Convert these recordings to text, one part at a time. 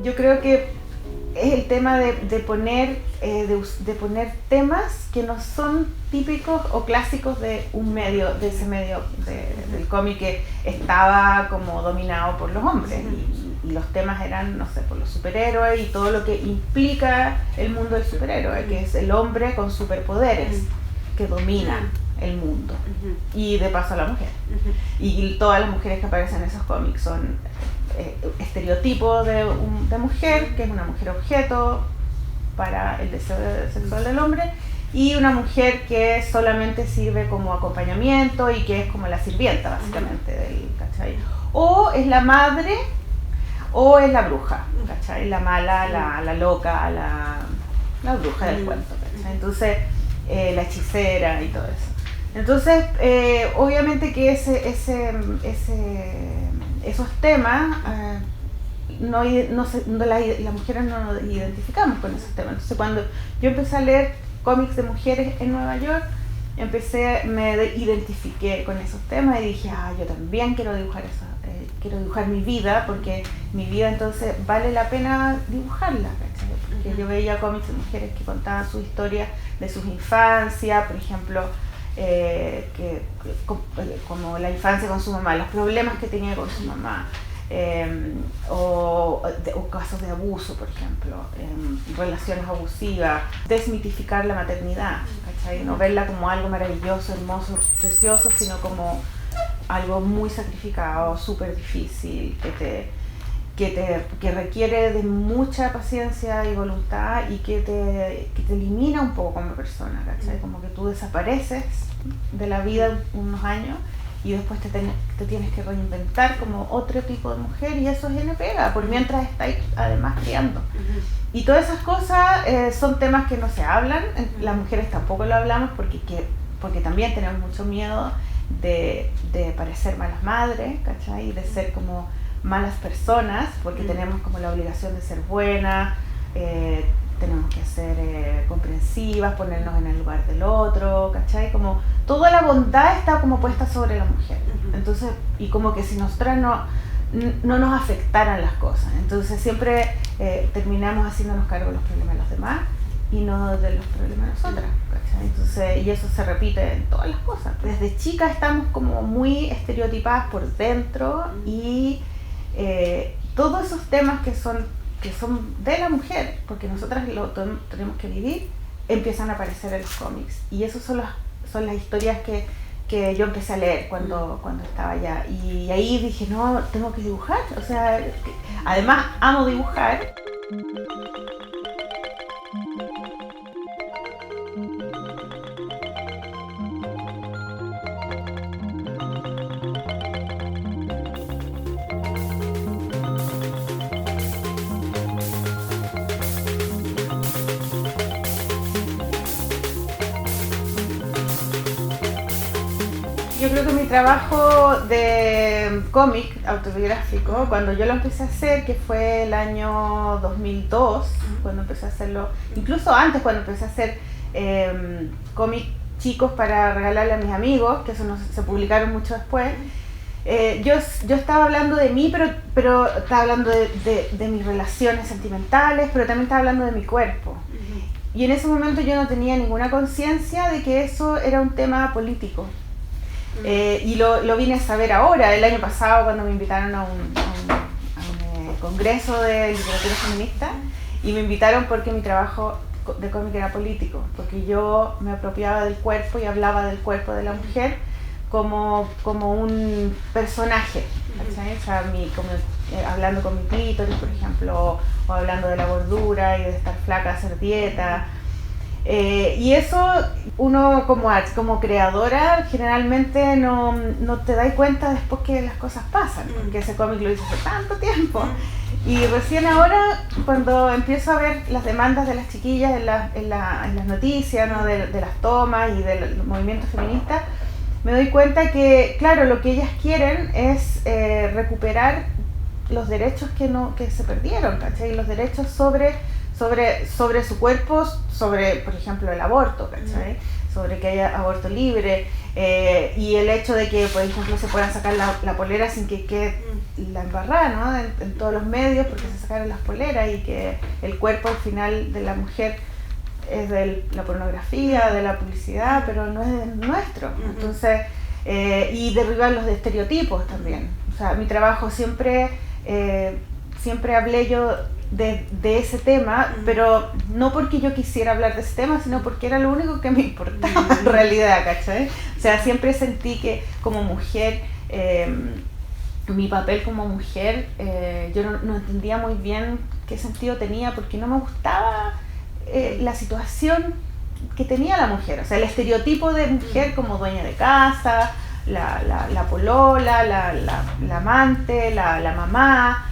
Yo creo que es el tema de poner temas que no son típicos o clásicos de un medio, de ese medio del cómic que estaba como dominado por los hombres. Y los temas eran, no sé, por los superhéroes y todo lo que implica el mundo del superhéroe, que es el hombre con superpoderes que domina el mundo, y de paso a la mujer. Y todas las mujeres que aparecen en esos cómics son estereotipos de mujer, que es una mujer objeto para el deseo sexual del hombre, y una mujer que solamente sirve como acompañamiento y que es como la sirvienta básicamente del, ¿cachai? O es la madre o es la bruja, ¿cachai? La mala, la loca, la bruja del cuento, ¿cachai? Entonces la hechicera y todo eso. Entonces obviamente que esos temas las mujeres no nos identificamos con esos temas. Entonces cuando yo empecé a leer cómics de mujeres en Nueva York, me identifiqué con esos temas y dije, yo también quiero dibujar eso, quiero dibujar mi vida, porque mi vida entonces vale la pena dibujarla, ¿cachai? Porque yo veía cómics de mujeres que contaban su historia de sus infancias, por ejemplo, como la infancia con su mamá, los problemas que tenía con su mamá, o casos de abuso, por ejemplo, relaciones abusivas, desmitificar la maternidad, ¿cachai? No verla como algo maravilloso, hermoso, precioso, sino como algo muy sacrificado, súper difícil, que requiere de mucha paciencia y voluntad, y que te elimina un poco como persona, ¿cachai? Como que tú desapareces de la vida unos años y después te tienes que reinventar como otro tipo de mujer, y eso es pega, por mientras estáis además criando. Y todas esas cosas son temas que no se hablan, las mujeres tampoco lo hablamos porque también tenemos mucho miedo de parecer malas madres, ¿cachai? Y de ser como malas personas, porque tenemos como la obligación de ser buenas, tenemos que ser comprensivas, ponernos en el lugar del otro, ¿cachai? Como toda la bondad está como puesta sobre la mujer. Entonces, y como que si nosotras no nos afectaran las cosas, entonces siempre terminamos haciéndonos cargo de los problemas de los demás y no de los problemas de nosotras, ¿cachai? Entonces, y eso se repite en todas las cosas. Desde chicas estamos como muy estereotipadas por dentro, y todos esos temas que son de la mujer, porque nosotras lo tenemos que vivir, empiezan a aparecer en los cómics. Y esas son las historias que yo empecé a leer cuando estaba allá. Y ahí dije, no, tengo que dibujar. O sea, además amo dibujar. Yo creo que mi trabajo de cómic autobiográfico, cuando yo lo empecé a hacer, que fue el año 2002, cuando empecé a hacerlo, incluso antes, cuando empecé a hacer cómics chicos para regalarle a mis amigos, que eso se publicaron mucho después, yo estaba hablando de mí, pero estaba hablando de mis relaciones sentimentales, pero también estaba hablando de mi cuerpo. Y en ese momento yo no tenía ninguna conciencia de que eso era un tema político. Y lo vine a saber ahora, el año pasado, cuando me invitaron a un congreso de literatura feminista, y me invitaron porque mi trabajo de cómic era político, porque yo me apropiaba del cuerpo y hablaba del cuerpo de la mujer como un personaje, ¿cachai? O sea, hablando con mi clítoris, por ejemplo, o hablando de la gordura y de estar flaca, hacer dieta. Y eso uno como creadora generalmente no te das cuenta después que las cosas pasan, porque ese cómic lo hice hace tanto tiempo, y recién ahora, cuando empiezo a ver las demandas de las chiquillas en las noticias, ¿no? de las tomas y del movimiento feminista, me doy cuenta que, claro, lo que ellas quieren es recuperar los derechos que se perdieron, ¿cachai? Los derechos sobre su cuerpo, sobre, por ejemplo, el aborto, ¿cachai? Sobre que haya aborto libre, Y el hecho de que, por ejemplo, se puedan sacar la polera sin que quede la embarrada, ¿no? En todos los medios, porque se sacaron las poleras, y que el cuerpo al final de la mujer es de la pornografía, de la publicidad, pero no es nuestro. Entonces, y derribar los estereotipos también. O sea, mi trabajo siempre hablé yo de ese tema, pero no porque yo quisiera hablar de ese tema, sino porque era lo único que me importaba en realidad, ¿cachai? O sea, siempre sentí que como mujer, mi papel como mujer, yo no entendía muy bien qué sentido tenía, porque no me gustaba la situación que tenía la mujer, o sea, el estereotipo de mujer como dueña de casa, la polola, la amante, la mamá,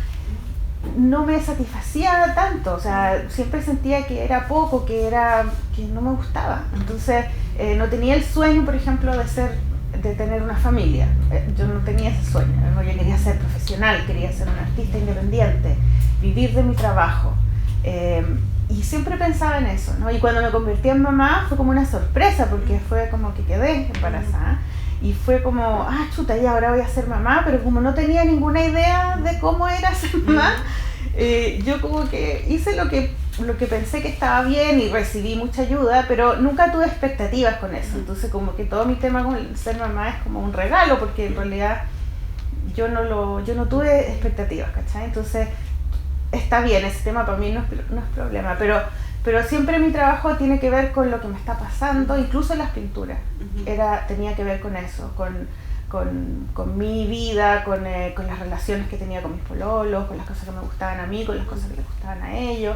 no me satisfacía tanto, o sea, siempre sentía que era poco, que no me gustaba. Entonces, no tenía el sueño, por ejemplo, de tener una familia. Yo no tenía ese sueño, ¿no? Yo quería ser profesional, quería ser una artista independiente, vivir de mi trabajo. Y siempre pensaba en eso, ¿no? Y cuando me convertí en mamá fue como una sorpresa, porque fue como que quedé embarazada. Y fue como, chuta, ya ahora voy a ser mamá, pero como no tenía ninguna idea de cómo era ser mamá, yo como que hice lo que pensé que estaba bien y recibí mucha ayuda, pero nunca tuve expectativas con eso. Entonces como que todo mi tema con ser mamá es como un regalo, porque en realidad yo no tuve expectativas, ¿cachai? Entonces está bien, ese tema para mí no es problema, pero siempre mi trabajo tiene que ver con lo que me está pasando, incluso las pinturas. Tenía que ver con eso, con mi vida, con las relaciones que tenía con mis pololos, con las cosas que me gustaban a mí, con las cosas que les gustaban a ellos.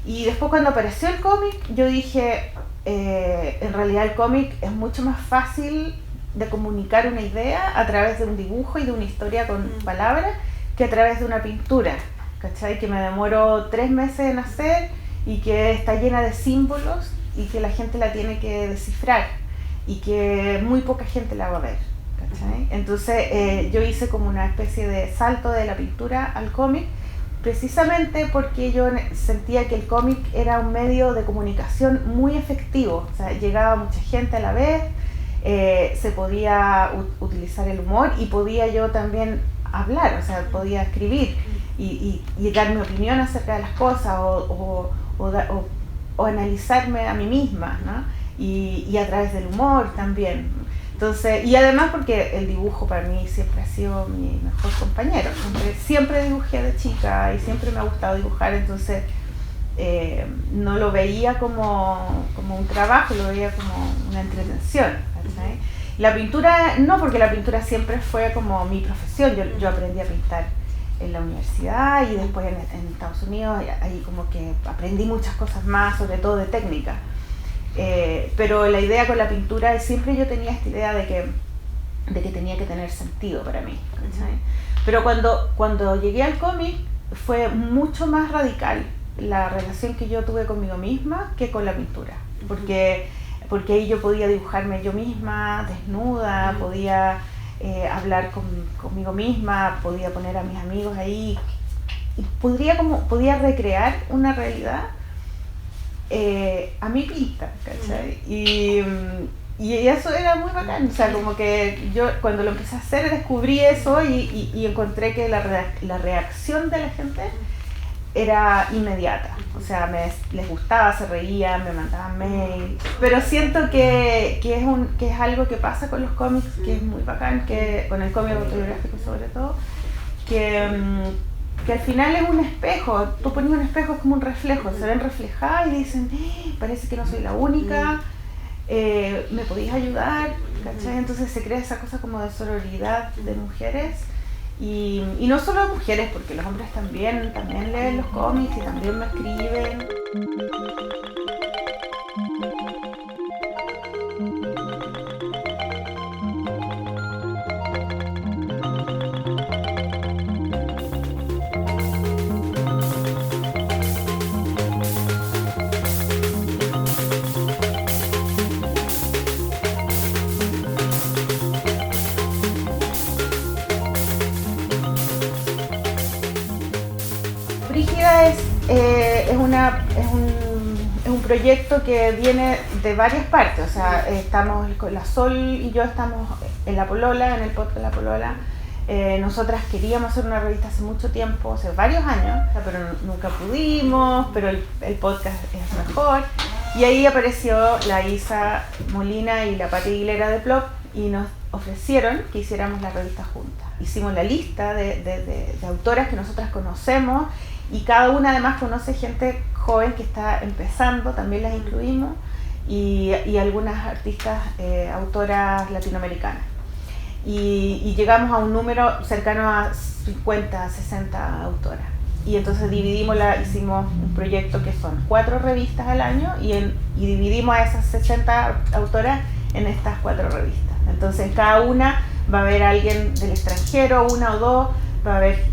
Y después cuando apareció el cómic, yo dije, en realidad el cómic es mucho más fácil de comunicar una idea a través de un dibujo y de una historia con palabras que a través de una pintura, ¿cachai? Que me demoró 3 meses en hacer y que está llena de símbolos y que la gente la tiene que descifrar y que muy poca gente la va a ver, ¿cachai? Entonces yo hice como una especie de salto de la pintura al cómic, precisamente porque yo sentía que el cómic era un medio de comunicación muy efectivo, o sea, llegaba mucha gente a la vez, se podía utilizar el humor y podía yo también hablar, o sea, podía escribir y dar mi opinión acerca de las cosas o analizarme a mí misma, ¿no? Y a través del humor también. Entonces, y además porque el dibujo para mí siempre ha sido mi mejor compañero. Siempre dibujé de chica y siempre me ha gustado dibujar, entonces no lo veía como un trabajo, lo veía como una entretención, ¿sabes? La pintura no, porque la pintura siempre fue como mi profesión. Yo aprendí a pintar en la universidad y después en Estados Unidos, ahí como que aprendí muchas cosas más, sobre todo de técnica. Pero la idea con la pintura, siempre yo tenía esta idea de que tenía que tener sentido para mí, ¿sabes? Pero cuando llegué al cómic fue mucho más radical la relación que yo tuve conmigo misma que con la pintura, porque ahí yo podía dibujarme yo misma, desnuda, podía hablar conmigo misma, podía poner a mis amigos ahí y podía recrear una realidad a mi pinta, ¿cachai? Y eso era muy bacán, o sea, como que yo cuando lo empecé a hacer descubrí eso y encontré que la reacción de la gente era inmediata, o sea, les gustaba, se reían, me mandaban mails, pero siento que es algo que pasa con los cómics, que es muy bacán, que con el cómic autobiográfico sobre todo, que al final es un espejo, tú pones un espejo, es como un reflejo, se ven reflejadas y dicen, parece que no soy la única, me podéis ayudar, ¿cachai? Entonces se crea esa cosa como de sororidad de mujeres. Y no solo mujeres, porque los hombres también leen los cómics y también me escriben. Brígida es un proyecto que viene de varias partes, o sea, estamos, la Sol y yo estamos en La Polola, en el podcast La Polola. Nosotras queríamos hacer una revista hace mucho tiempo, hace varios años, pero nunca pudimos, pero el podcast es mejor. Y ahí apareció la Isa Molina y la Pati Aguilera de Plop y nos ofrecieron que hiciéramos la revista juntas. Hicimos la lista de autoras que nosotras conocemos y cada una además conoce gente joven que está empezando, también las incluimos, y algunas artistas, autoras latinoamericanas. Y llegamos a un número cercano a 50, 60 autoras. Y entonces hicimos un proyecto que son 4 revistas al año y dividimos a esas 60 autoras en estas 4 revistas. Entonces en cada una va a haber alguien del extranjero, una o dos, va a haber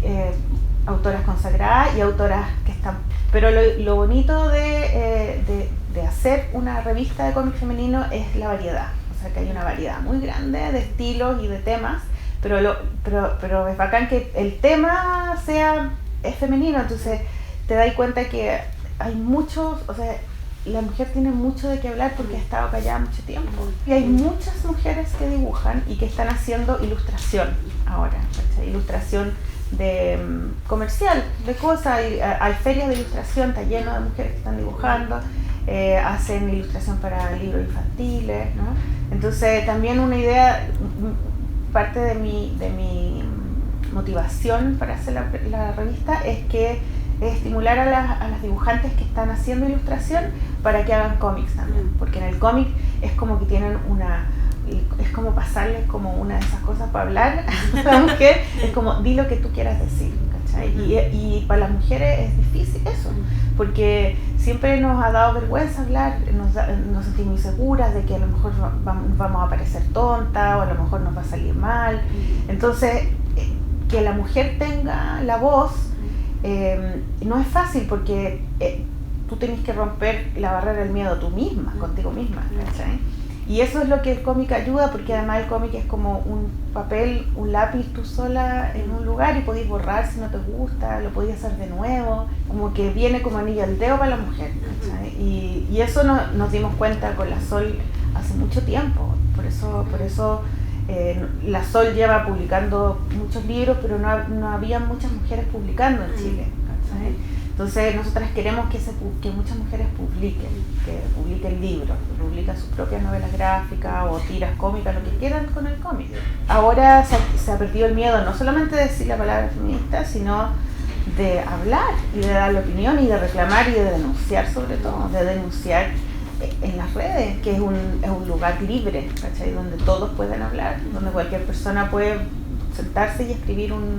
autoras consagradas y autoras que están... Pero lo bonito de hacer una revista de cómic femenino es la variedad. O sea, que hay una variedad muy grande de estilos y de temas, pero es bacán que el tema es femenino, entonces te das cuenta que hay muchos, o sea, la mujer tiene mucho de qué hablar porque ha estado callada mucho tiempo. Y hay muchas mujeres que dibujan y que están haciendo ilustración ahora, ¿cachai? Ilustración de comercial, de cosas, hay ferias de ilustración, está lleno de mujeres que están dibujando, hacen ilustración para libros infantiles, ¿no? Entonces también una idea, parte de mi motivación para hacer la revista es estimular a las dibujantes que están haciendo ilustración para que hagan cómics también, porque en el cómic es como que tienen es como pasarles como una de esas cosas para hablar a la mujer, es como di lo que tú quieras decir, ¿cachai? Y para las mujeres es difícil eso, porque siempre nos ha dado vergüenza hablar, nos sentimos inseguras de que a lo mejor vamos a parecer tonta o a lo mejor nos va a salir mal. Entonces que la mujer tenga la voz no es fácil porque tú tienes que romper la barrera del miedo tú misma, contigo misma, ¿cachai? Y eso es lo que el cómic ayuda, porque además el cómic es como un papel, un lápiz tú sola en un lugar y podéis borrar si no te gusta, lo podéis hacer de nuevo, como que viene como anillo al dedo para la mujer, ¿cachai? Y eso nos dimos cuenta con la Sol hace mucho tiempo, por eso la Sol lleva publicando muchos libros, pero no había muchas mujeres publicando en Chile, ¿cachai? Entonces nosotras queremos que muchas mujeres publiquen libros, que publiquen sus propias novelas gráficas o tiras cómicas, lo que quieran con el cómic. Ahora se ha perdido el miedo no solamente de decir la palabra feminista, sino de hablar y de dar la opinión y de reclamar y de denunciar, sobre todo, de denunciar en las redes, que es un lugar libre, ¿cachai? Donde todos pueden hablar, donde cualquier persona puede sentarse y escribir un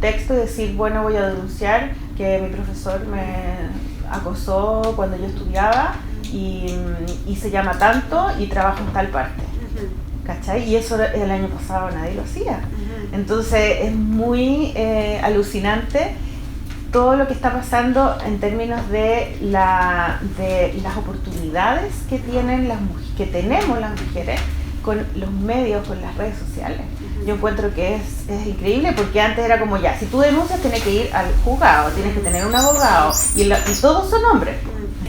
texto y decir, bueno, voy a denunciar que mi profesor me acosó cuando yo estudiaba y se llama tanto y trabaja en tal parte, ¿cachai? Y eso el año pasado nadie lo hacía. Entonces es muy alucinante todo lo que está pasando en términos de las oportunidades que tenemos las mujeres con los medios, con las redes sociales. Yo encuentro que es increíble, porque antes era como ya, si tú denuncias tienes que ir al juzgado, tienes que tener un abogado y todos son hombres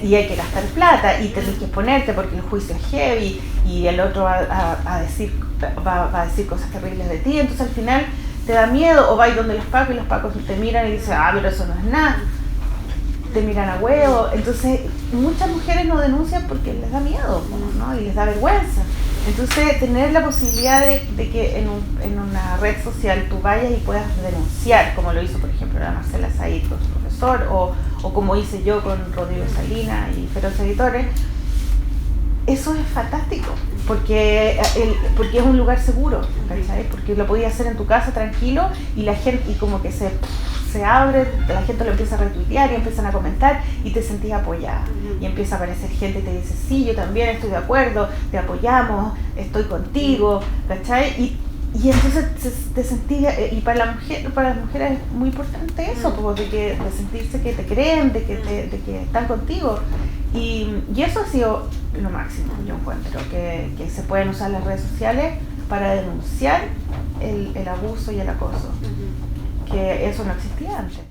y hay que gastar plata y tienes que exponerte porque el juicio es heavy y el otro va a decir cosas terribles de ti, entonces al final te da miedo, o vas donde los pacos y los pacos te miran y dicen, pero eso no es nada, te miran a huevo. Entonces muchas mujeres no denuncian porque les da miedo, ¿no? Y les da vergüenza. Entonces tener la posibilidad de que en una red social tú vayas y puedas denunciar, como lo hizo por ejemplo la Marcela Said con su profesor, o como hice yo con Rodrigo Salinas y Feroz Editores, eso es fantástico, porque es un lugar seguro, ¿sabes? Porque lo podías hacer en tu casa tranquilo y la gente, y como que se abre, la gente lo empieza a retuitear y empiezan a comentar y te sentís apoyada. Y empieza a aparecer gente y te dice, sí, yo también estoy de acuerdo, te apoyamos, estoy contigo, ¿cachai? Y entonces te sentís, y para las mujeres es muy importante eso, de sentirse que te creen, de que están contigo. Y eso ha sido lo máximo, yo encuentro, que se pueden usar las redes sociales para denunciar el abuso y el acoso, que eso no existía antes.